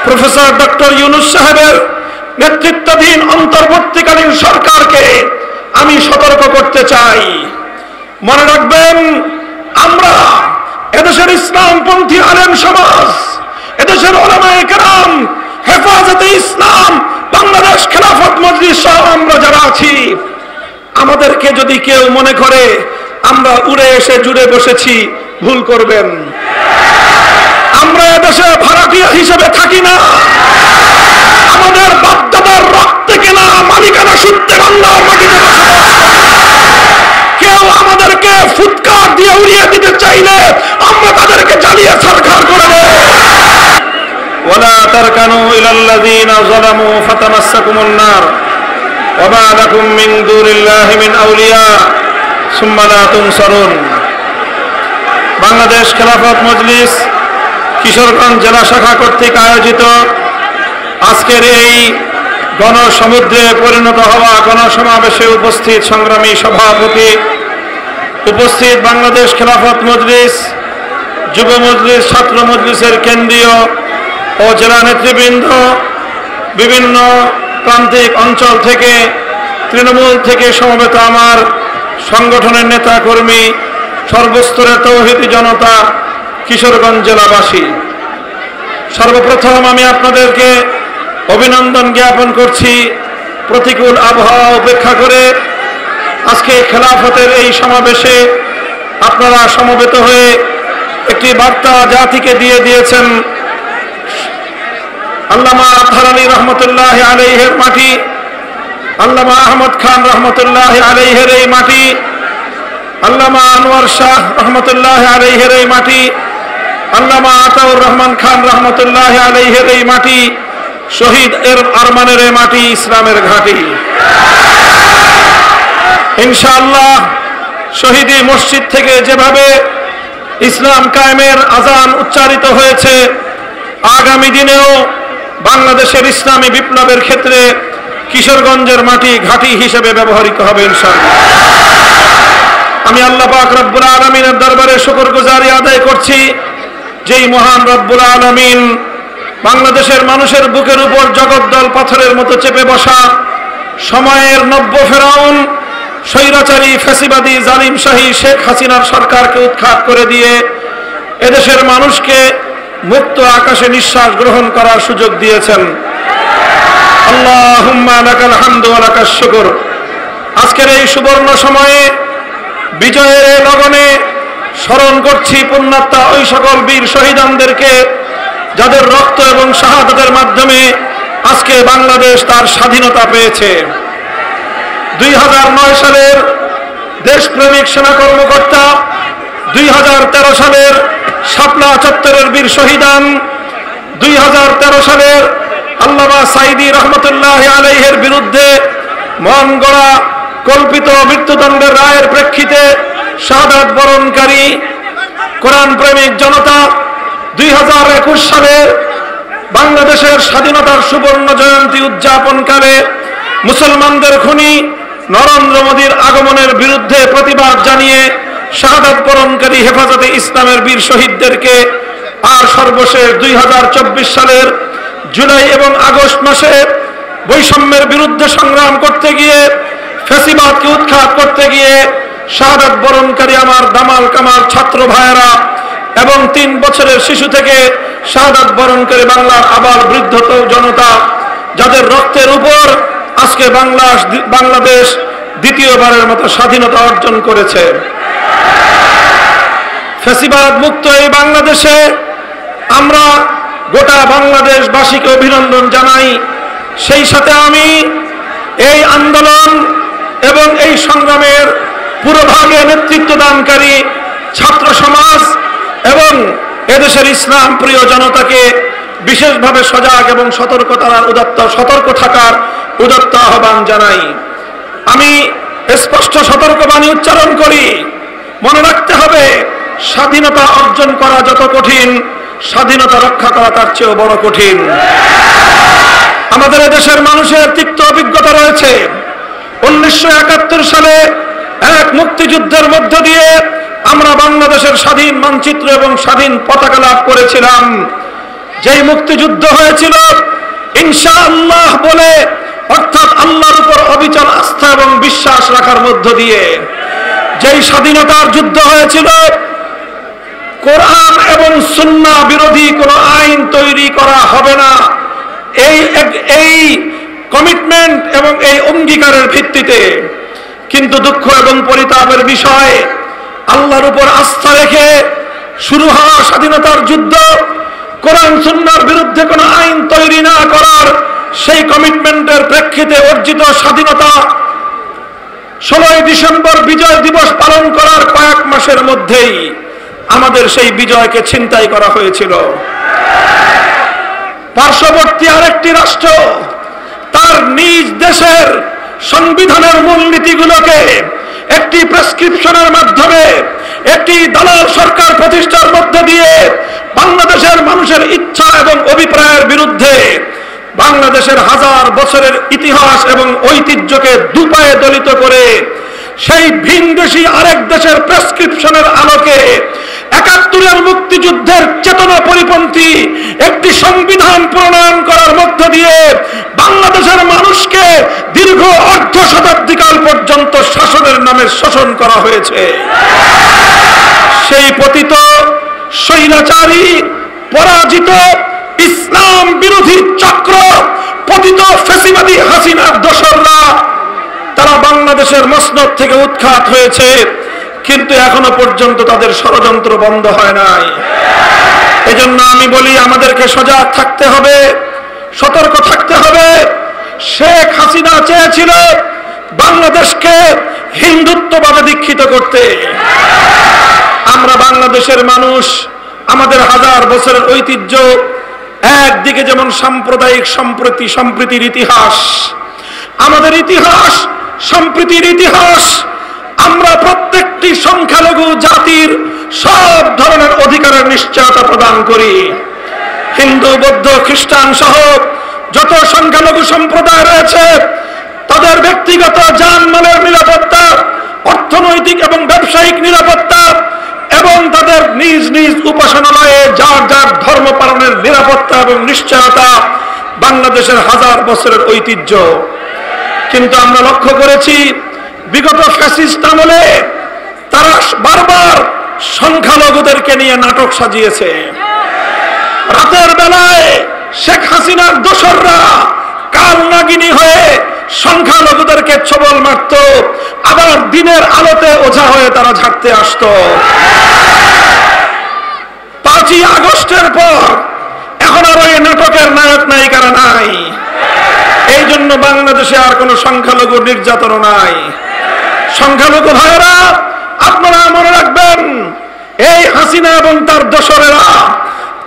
Professor doctor Yunus সাহেবের নেতৃত্বাধীন অন্তর্বর্তীকালীন সরকারকে আমি সতর্ক করতে চাই। মনে রাখবেন, আমরা এদেশের ইসলামপন্থী আলেম সমাজ, এদেশের উলামায়ে কেরাম, হেফাজতে ইসলাম, বাংলাদেশ খেলাফত মজলিস সহ আমরা যারা আছি, আমাদেরকে যদি কেউ মনে করে আমরা উড়ে এসে জুড়ে বসেছি, ভুল করবেন। আমরা এদেশে ভাড়াটিয়া হিসেবে থাকি না। আমাদের বাপদাদার রক্তে কেনা মালিকানা সূত্রে বাংলার মাটিতে কেউ আমাদেরকে ফুৎকার দিয়ে উড়িয়ে দিতে চাইলে আমরা তাদেরকে জ্বালিয়ে ছারখার করে দেব। ওয়ালা তারকানু ইলাল্লাযীনা যালামু ফাতামাসসাকুমুন নার ওয়া মা লাকুম মিন দুনিল্লাহি মিন আউলিয়া সুম্মা লা তুনসারুন। বাংলাদেশ খেলাফত মজলিস কিশোরগঞ্জ জেলা শাখা কর্তৃক আয়োজিত আজকের এই গণসমুদ্রে পরিণত হওয়া গণসমাবেশে উপস্থিত সংগ্রামী সভাপতি, উপস্থিত বাংলাদেশ খেলাফত মজলিস, যুব মজলিস, ছাত্র মজলিসের কেন্দ্রীয় ও জেলা নেতৃবৃন্দ, বিভিন্ন প্রান্তিক অঞ্চল থেকে, তৃণমূল থেকে সমবেত আমার সংগঠনের নেতা কর্মী, সর্বস্তরের তৌহিদি জনতা, কিশোরগঞ্জ জেলাবাসী, সর্বপ্রথম আমি আপনাদেরকে অভিনন্দন জ্ঞাপন করছি। প্রতিকূল আবহাওয়া উপেক্ষা করে আজকে খেলাফতের এই সমাবেশে আপনারা সমবেত হয়ে একটি বার্তা জাতিকে দিয়ে দিয়েছেন। আল্লামা আতহার আলী রহমতুল্লাহ আলাইহির মাটি, আল্লামা আহমদ খান রহমতুল্লাহ আলাইহির এই মাটি, আল্লামা আনোয়ার শাহ রহমতুল্লাহ আলাইহির এই মাটি, আল্লামা আতাউর রহমান খান রহমতুল্লাহ আলাইহির এই মাটি, শহীদ আরমানের এই মাটি, ইসলামের ঘাঁটি। ইনশাআল্লাহ শহীদি মসজিদ থেকে যেভাবে ইসলাম কায়েমের আজান উচ্চারিত হয়েছে, আগামী দিনেও বাংলাদেশের ইসলামী বিপ্লবের ক্ষেত্রে কিশোরগঞ্জের মাটি ঘাঁটি হিসেবে ব্যবহৃত হবে ইনশাআল্লাহ। আমি আল্লাহ পাক রব্বুল আলামিনের দরবারে শুকরগুজারি আদায় করছি, যেই মহান রব্বুল আলামিন বাংলাদেশের মানুষের বুকের উপর জগদ্দল পাথরের মতো চেপে বসা সময়ের নব্য ফেরাউন, স্বৈরাচারী, ফ্যাসিবাদী, জালিম শাহী শেখ হাসিনার সরকারকে উৎখাত করে দিয়ে এদেশের মানুষকে মুক্ত আকাশে নিঃশ্বাস গ্রহণ করার সুযোগ দিয়েছেন। আল্লাহুম্মা লাকাল হামদু ওয়া লাকাশ শুকর। আজকের এই সুবর্ণ সময়ে বিজয়ের এই লগনে স্মরণ করছি পুণ্যাত্মা ওই সকল বীর শহীদানদেরকে, যাদের রক্ত এবং শাহাদাতের মাধ্যমে আজকে বাংলাদেশ তার স্বাধীনতা পেয়েছে। 2009 সালের দেশপ্রেমিক সেনা কর্মকর্তা, 2013 সালের শাপলা চত্বরের বীর শহীদান, 2013 সালের আল্লামা সাঈদী রহমতুল্লাহ আলাইহির বিরুদ্ধে মন গড়া কল্পিত মৃত্যুদণ্ডের রায়ের প্রেক্ষিতে শাহাদাত বরণকারী কোরআন প্রেমিক জনতা, 2021 সালে বাংলাদেশের স্বাধীনতার সুবর্ণ জয়ন্তী উদযাপনকালে মুসলমানদের খুনি নরেন্দ্র মোদীর আগমনের বিরুদ্ধে প্রতিবাদ জানিয়ে শাহাদাত বরণকারী হেফাজতে ইসলামের বীর শহীদদেরকে, আর সর্বশেষ 2024 সালের জুলাই এবং আগস্ট মাসে বৈষম্যের বিরুদ্ধে সংগ্রাম করতে গিয়ে, ফ্যাসিবাদকে উৎখাত করতে গিয়ে শাহাদাত বরণকারী আমার দামাল কামাল ছাত্র ভাইয়েরা এবং 3 বছরের শিশু থেকে শাহাদাত বরণকারী বাংলার আবাল বৃদ্ধ জনতা, যাদের রক্তের উপর আজকে বাংলাদেশ দ্বিতীয়বারের মতো স্বাধীনতা অর্জন করেছে। ফ্যাসিবাদ মুক্ত এই বাংলাদেশে আমরা গোটা বাংলাদেশবাসীকে অভিনন্দন জানাই। সেই সাথে আমি এই আন্দোলন এবং এই সংগ্রামের পুরোভাগে নেতৃত্ব দানকারী ছাত্র সমাজ এবং এদেশের ইসলাম প্রিয় জনতাকে বিশেষভাবে সজাগ এবং সতর্ক থাকার উদাত্ত আহ্বান জানাই। আমি স্পষ্ট সতর্কবাণী উচ্চারণ করি, মনে রাখতে হবে, স্বাধীনতা অর্জন করা যত কঠিন, স্বাধীনতা রক্ষা করা তার চেয়েও বড় কঠিন। আমাদের দেশের মানুষের তিক্ত অভিজ্ঞতা রয়েছে। 1971 সালে এক মুক্তিযুদ্ধের মধ্য দিয়ে আমরা বাংলাদেশের স্বাধীন মানচিত্র এবং স্বাধীন পতাকা লাভ করেছিলাম। যেই মুক্তিযুদ্ধ হয়েছিল ইনশাআল্লাহ বলে, অর্থাৎ আল্লাহর উপর অবিচল আস্থা এবং বিশ্বাস রাখার মধ্য দিয়ে, যেই স্বাধীনতার যুদ্ধ হয়েছিল কোরআন এবং সুন্নাহ বিরোধী কোনো আইন তৈরি করা হবে না, এই কমিটমেন্ট এবং এই অঙ্গীকারের ভিত্তিতে। কিন্তু দুঃখ এবং পরিতাপের বিষয়, আল্লাহর উপর আস্থা রেখে শুরু হওয়া স্বাধীনতার যুদ্ধ, কোরআন সুন্নাহর বিরুদ্ধে কোনো আইন তৈরি না করার সেই কমিটমেন্টের প্রেক্ষিতে অর্জিত স্বাধীনতা 16ই ডিসেম্বর বিজয় দিবস পালন করার কয়েক মাসের মধ্যেই আমাদের সেই বিজয়কে ছিনতাই করা হয়েছিল। পার্শ্ববর্তী আরেকটি রাষ্ট্র তার নিজ দেশের সংবিধানের মূলনীতিগুলোকে একটি প্রেসক্রিপশনের মাধ্যমে, একটি দালাল সরকার প্রতিষ্ঠার মধ্য দিয়ে বাংলাদেশের মানুষের ইচ্ছা এবং অভিপ্রায়ের বিরুদ্ধে বাংলাদেশের হাজার বছরের ইতিহাস এবং ঐতিহ্যকে দুপায়ে দলিত করে সেই ভিনদেশী আরেক দেশের প্রেসক্রিপশনের আলোকে ৭১-এর মুক্তিযুদ্ধের চেতনা পরিপন্থী একটি সংবিধান প্রণয়ন করার মধ্য দিয়ে বাংলাদেশের মানুষকে দীর্ঘ অর্ধ শতাব্দীকাল পর্যন্ত শাসনের নামে শোষণ করা হয়েছে। সেই পতিত স্বৈরাচারী পরাজিত ইসলাম বিরোধী চক্র, পতিত ফ্যাসিবাদী হাসিনার দোসররা, তারা বাংলাদেশের মসনদ থেকে উৎখাত হয়েছে, কিন্তু এখনো পর্যন্ত তাদের ষড়যন্ত্র বন্ধ হয় নাই। এজন্য আমি বলি, আমাদেরকে সজাগ থাকতে হবে, সতর্ক থাকতে হবে। শেখ হাসিনা চেয়েছিল বাংলাদেশকে হিন্দুত্ববাদে দীক্ষিত করতে। আমরা বাংলাদেশের মানুষ, আমাদের হাজার বছরের ঐতিহ্য, একদিকে যেমন সাম্প্রদায়িক সম্প্রীতির ইতিহাস, আমাদের ইতিহাস সম্প্রীতির ইতিহাস, আমরা প্রত্যেকটি সংখ্যালঘু জাতির সব ধরনের অধিকারের নিশ্চয়তা প্রদান করি। হিন্দু, বৌদ্ধ, খ্রিস্টান সহ যত সংখ্যালঘু সম্প্রদায় রয়েছে তাদের ব্যক্তিগত জানমালের নিরাপত্তা, অর্থনৈতিক এবং ব্যবসায়িক নিরাপত্তা এবং তাদের নিজ নিজ উপাসনালয়ে যার যার ধর্ম পালনের নিরাপত্তা এবং নিশ্চয়তা বাংলাদেশের হাজার বছরের ঐতিহ্য। কিন্তু আমরা লক্ষ্য করেছি বিগত ফ্যাসিস্ট আমলে তারা বারবার সংখ্যালঘুদেরকে নিয়ে নাটক সাজিয়েছে। রাতের বেলায় শেখ হাসিনার দোসররা কাল নাগিনী হয়ে সংখ্যালঘুদেরকে ছবল মারত, আবার দিনের আলোতে ওঝা হয়ে তারা ঝাড়তে আসতো। 5ই আগস্টের পর এখন আর ওই নাটকের নায়ক নায়িকারা নাই। এই জন্য বাংলাদেশে আর কোনো সংখ্যালঘু নির্যাতন নাই। সংখ্যালঘু ভাইয়েরা, আপনারা মনে রাখবেন, এই হাসিনা এবং তার দোসরেরা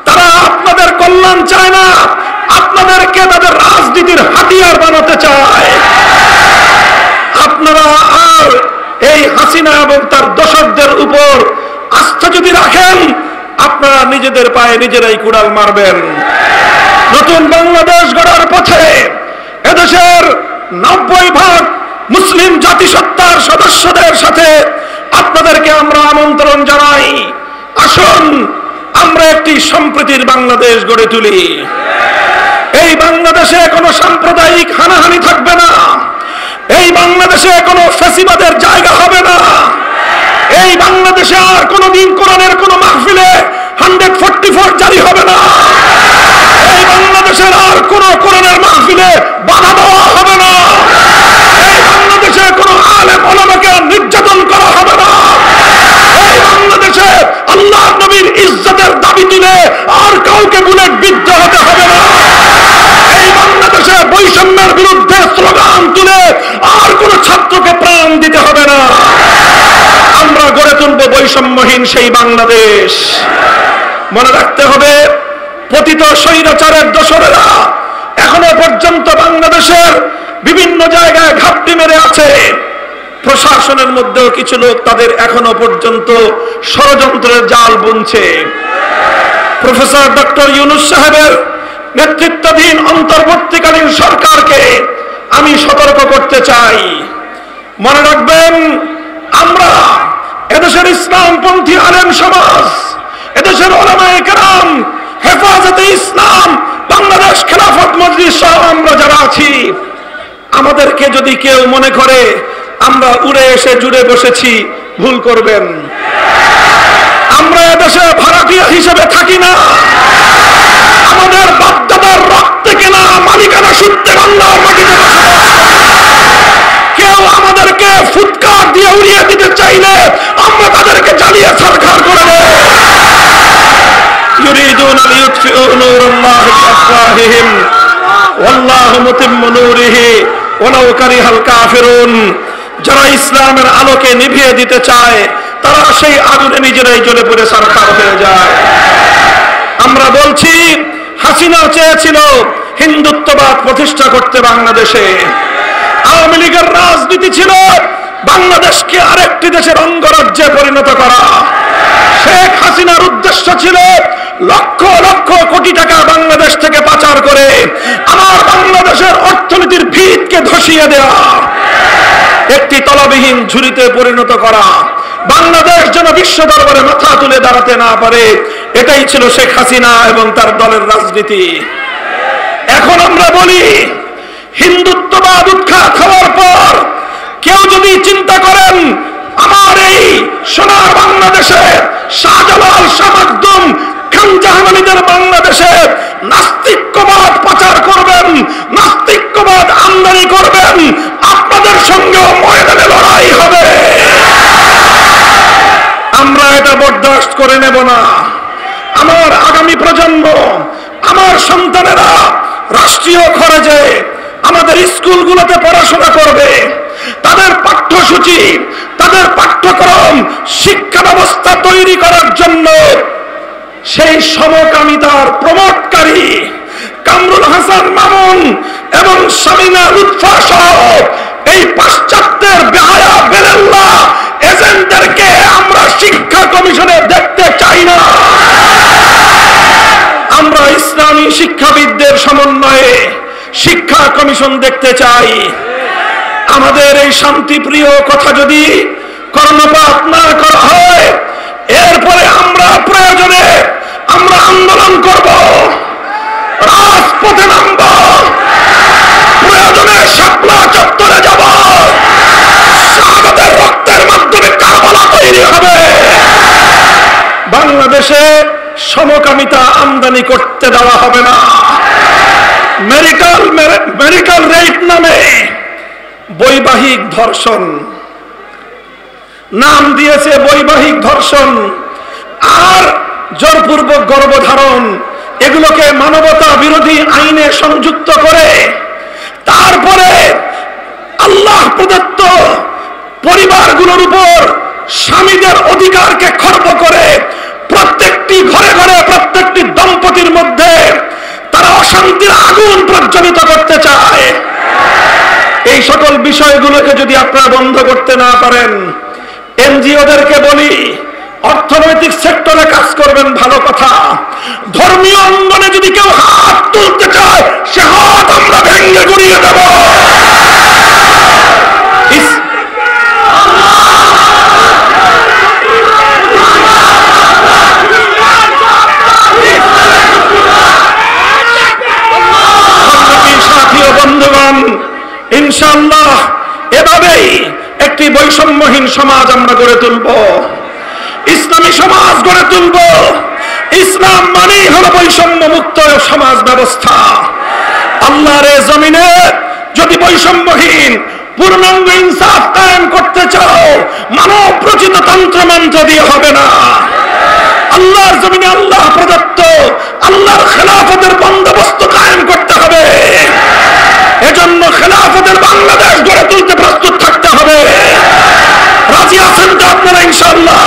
তারা আপনাদের কল্যাণ চায় না, আপনাদেরকে তাদের রাজনীতির হাতিয়ার বানাতে চায়। আপনারা আর এই হাসিনা এবং তার দোসরদের উপর আস্থা যদি রাখেন, আপনারা নিজেদের পায়ে নিজেরাই কুড়াল মারবেন। নতুন বাংলাদেশ গড়ার পথে এদেশের 90% মুসলিম জাতিসত্তার সদস্যদের সাথে আপনাদেরকে আমরা আমন্ত্রণ জানাই, আসুন আমরা একটি সম্প্রীতির বাংলাদেশ গড়ে তুলি। এই বাংলাদেশে কোনো সাম্প্রদায়িক হানাহানি থাকবে না, এই বাংলাদেশে কোনো ফ্যাসিবাদের জায়গা হবে না, এই বাংলাদেশে আর কোনোদিন কোরআনের কোনো মাহফিলে 144 জারি হবে না, এই বাংলাদেশের আর কোনো কোরআনের মাহফিলে বাধা দেওয়া হবে না, এই বাংলাদেশে কোনো আলেম ওলামাকে নির্যাতন করা হবে না, এই বাংলাদেশে আল্লাহর নবীর ইজ্জতের দাবি তুলে আর কাউকে বুলেট বিদ্ধ হতে হবে না, এই বাংলাদেশে বৈষম্যের বিরুদ্ধে স্লোগান তুলে আর কোনো ছাত্রকে প্রাণ দিতে হবে না। আমরা গড়ে তুলব বৈষম্যহীন সেই বাংলাদেশ। মনে রাখতে হবে, পতিত স্বৈরাচারের দোসরেরা এখনো পর্যন্ত বাংলাদেশের বিভিন্ন জায়গায় ঘাপটি মেরে আছে। প্রশাসনের মধ্যেও কিছু লোক তাদের এখনো পর্যন্ত ষড়যন্ত্রের জাল বুনছে। প্রফেসর ডক্টর ইউনূস সাহেবের নেতৃত্বাধীন অন্তর্বর্তীকালীন সরকারকে আমি সতর্ক করতে চাই। মনে রাখবেন, আমরা এদেশের ইসলামপন্থী আলেম সমাজ, এদেশের উলামায়ে কেরাম হেফাজতে ইসলাম, বাংলাদেশ খেলাফত মজলিস সহ আমরা যারা আছি, আমাদেরকে যদি কেউ মনে করে আমরা উড়ে এসে জুড়ে বসেছি, ভুল করবেন। আমরা এদেশে ভাড়াটিয়া হিসেবে থাকি না। আমাদের বাপদাদার রক্তে কেনা মালিকানা সূত্রে বাংলার মাটিতে কেউ আমাদেরকে ফুৎকার দিয়ে উড়িয়ে দিতে চাইলে আমরা তাদেরকে জ্বালিয়ে ছারখার করে দেব। ইউরিদুনা লিইউতফিউ নূরাল্লাহি বিআফওয়াহিহিম ওয়াল্লাহু মুতিম্মু নূরিহি ওয়ালাউ কারিহাল কাফিরুন। যারা ইসলামের আলোকে নিভিয়ে দিতে চায় তারা সেই আগুনে নিজেরাই জ্বলে পড়ে ছারখার হয়ে যায়। আমরা বলছি, হাসিনা চেয়েছিল হিন্দুত্ববাদ প্রতিষ্ঠা করতে বাংলাদেশে। আওয়ামী লীগের রাজনীতি ছিল বাংলাদেশকে আরেকটি দেশের অঙ্গরাজ্যে পরিণত করা। শেখ হাসিনার উদ্দেশ্য ছিল লক্ষ লক্ষ কোটি টাকা বাংলাদেশ থেকে পাচার করে আমার বাংলাদেশের অর্থনীতির ভিতকে ধসিয়ে দেওয়া, একটি তলাবিহীন ঝুড়িতে পরিণত করা, বাংলাদেশ যেন বিশ্ব দরবারে মাথা তুলে দাঁড়াতে না পারে। এটাই ছিল শেখ হাসিনা এবং তার দলের রাজনীতি। এখন আমরা বলি, হিন্দুত্ববাদ উৎখাত হওয়ার পর কেউ যদি চিন্তা করেন আমার এই সোনার বাংলাদেশে শাহজালাল, শাহ মাকদুম, খান জাহান আলীদের বাংলাদেশে নাস্তিক্যবাদ পাচার করবেন, নাস্তিক্যবাদ আমদানি করবেন, আপনাদের সঙ্গেও ময়দানে লড়াই হবে। আমরা এটা বরদাস্ত করে নেব না। আমার আগামী প্রজন্ম, আমার সন্তানেরা রাষ্ট্রীয় খরচে আমাদের স্কুলগুলোতে পড়াশোনা করবে। তাদের পাঠ্যসূচি, তাদের পাঠ্যক্রম, শিক্ষা ব্যবস্থা তৈরি করার জন্য সেই সমকামিতার প্রমোটকারী কামরুল হাসান মামুন এবং শামিনা লুৎফা সহ এই পাশ্চাত্যের বেহায়া বেরেল্লা এজেন্টদেরকে আমরা শিক্ষা কমিশনে দেখতে চাই না। আমরা ইসলামী শিক্ষাবিদদের সমন্বয়ে শিক্ষা কমিশন দেখতে চাই। আমাদের এই শান্তিপ্রিয় কথা যদি কর্ণপাত না করা হয়, এরপরে আমরা প্রয়োজনে আমরা আন্দোলন করব, রাজপথে নামব, প্রয়োজনে শাপলা চত্বরে যাব, শাহাদাতের রক্তের মাধ্যমে কারবালা তৈরি হবে। বাংলাদেশে সমকামিতা আমদানি করতে দেওয়া হবে না। মেরিটাল রেপ নামে বৈবাহিক ধর্ষণ, নাম দিয়েছে বৈবাহিক ধর্ষণ আর জোরপূর্বক গর্ভধারণ, এগুলোকে মানবতা বিরোধী আইনে সংযুক্ত করে তারপরে আল্লাহ প্রদত্ত পরিবারগুলোর উপর স্বামীদের অধিকারকে খর্ব করে প্রত্যেকটি ঘরে ঘরে, প্রত্যেকটি দম্পতির মধ্যে তারা অশান্তির আগুন প্রজ্বলিত করতে চায়। এই সকল বিষয়গুলোকে যদি আপনারা বন্ধ করতে না পারেন, এনজিওদেরকে বলি অর্থনৈতিক সেক্টরে কাজ করবেন, ভালো কথা। ধর্মীয় অঙ্গনে যদি কেউ হাত তুলতে চায়, সে হাত আমরা ভেঙে গুড়িয়ে দেব। বন্ধুগণ, ইনশাআল্লাহ এভাবেই একটি বৈষম্যহীন সমাজ আমরা গড়ে তুলব, ইসলামী সমাজ গড়ে তুলব। ইসলাম মানেই হলো বৈষম্য মুক্ত সমাজ ব্যবস্থা। আল্লাহর এই জমিনে যদি বৈষম্যহীন পূর্ণাঙ্গ ইনসাফ কায়েম করতে চাও, মানব রচিত তন্ত্র মন্ত্র দিয়ে হবে না। আল্লাহর জমিনে আল্লাহ প্রদত্ত আল্লাহর খেলাফতের বন্দোবস্ত কায়েম করতে হবে। এজন্য খেলাফতের বাংলাদেশ গড়ে তুলতে প্রস্তুত থাকতে হবে। রাজি আছেন তো আপনারা? ইনশাআল্লাহ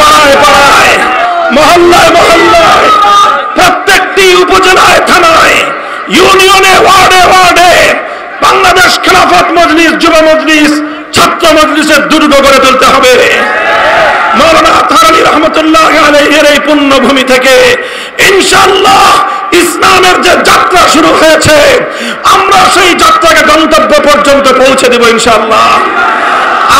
পাড়ায় পাড়ায়, মহল্লায় মহল্লায়, প্রত্যেকটি উপজেলায়, থানায়, ইউনিয়নে, ওয়ার্ডে ওয়ার্ডে বাংলাদেশ খেলাফত মজলিস, যুব মজলিস, ছাত্র মজলিসের দুর্গ গড়ে তুলতে হবে। মাওলানা আতহার আলী রহমতুল্লাহ আলাইহির এই পুণ্যভূমি থেকে ইনশাআল্লাহ ইসলামের যে যাত্রা শুরু হয়েছে, আমরা সেই যাত্রাকে গন্তব্য পর্যন্ত পৌঁছে দেব ইনশাআল্লাহ।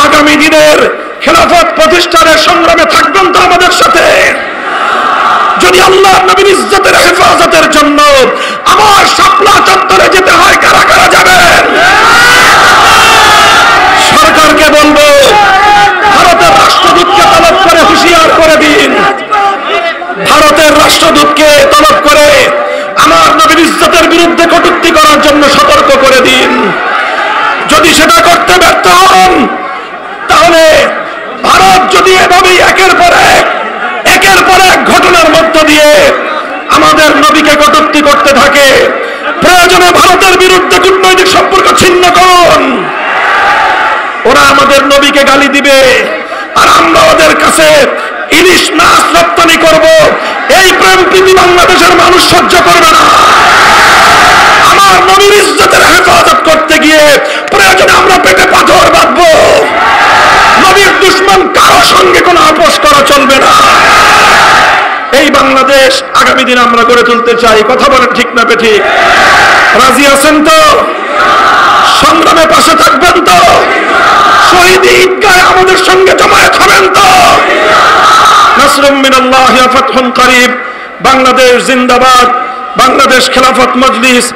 আগামী দিনের খেলাফত প্রতিষ্ঠানের সংগ্রামে থাকবেন তো আমাদের সাথে? যদি আল্লাহ নবীর ইজ্জতের হেফাজতের জন্য আমার শাপলা চত্বরে যেতে হয়, কারা কারা যাবেন? সরকারকে বলবো, ভারতের রাষ্ট্রদূতকে তলব করে হুঁশিয়ার করে দিন, ভারতের রাষ্ট্রদূতকে তলব করে আমার নবীর ইজ্জতের বিরুদ্ধে কটূক্তি করার জন্য সতর্ক করে দিন। যদি সেটা করতে ব্যর্থ হন, তাহলে ভারত যদি এভাবেই একের পর এক ঘটনার মধ্য দিয়ে আমাদের নবীকে কটূক্তি করতে থাকে, প্রয়োজনে ভারতের বিরুদ্ধে কূটনৈতিক সম্পর্ক ছিন্ন করুন। ওরা আমাদের নবীকে গালি দিবে, আর আমরা ওদের কাছে ইলিশ মাছ রপ্তানি করব, এই প্রেম প্রীতি বাংলাদেশের মানুষ সহ্য করবে না। আমার নবীর ইজ্জতের হেফাজত করতে গিয়ে প্রয়োজনে আমরা পেটে পাথর বাঁধবো। নবীর দুশমন কারো সঙ্গে কোনো আপোষ করা চলবে না। এই বাংলাদেশ আগামী দিন আমরা গড়ে তুলতে চাই। কথা বলেন ঠিক না বেঠিক? রাজি আছেন তো? সংগ্রামে পাশে থাকবেন তো? শহীদ ঈদগাহে আমাদের সঙ্গে জমায়েত হবেন তো? নাসরুম মিনাল্লাহি ওয়া ফাতহুন করিব। বাংলাদেশ জিন্দাবাদ। বাংলাদেশ খেলাফত মজলিস